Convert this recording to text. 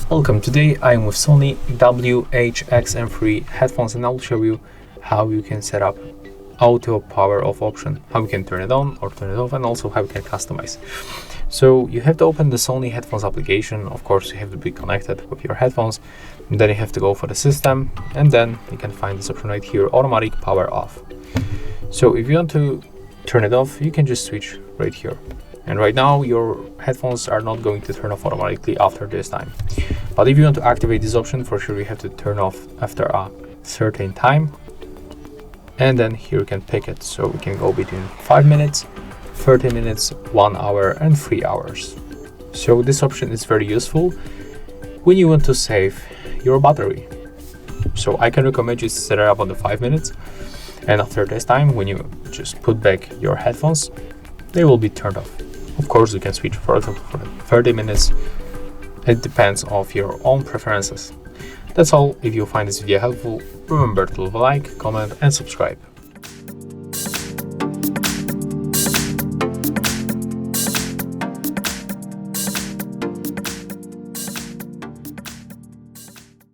Welcome, today I am with Sony WH-1000XM3 headphones and I'll show you how you can set up auto power off option, how you can turn it on or turn it off, and also how you can customize. So you have to open the Sony headphones application. Of course, you have to be connected with your headphones, and then you have to go for the system, and then you can find this option right here, automatic power off. So if you want to turn it off, you can just switch right here. And right now your headphones are not going to turn off automatically after this time. But if you want to activate this option, for sure you have to turn off after a certain time. And then here you can pick it. So we can go between 5 minutes, 30 minutes, 1 hour and 3 hours. So this option is very useful when you want to save your battery. So I can recommend you set it up on the 5 minutes. And after this time, when you just put back your headphones, they will be turned off. Of course, you can switch for 30 minutes. It depends on your own preferences. That's all. If you find this video helpful, remember to leave a like, comment and subscribe.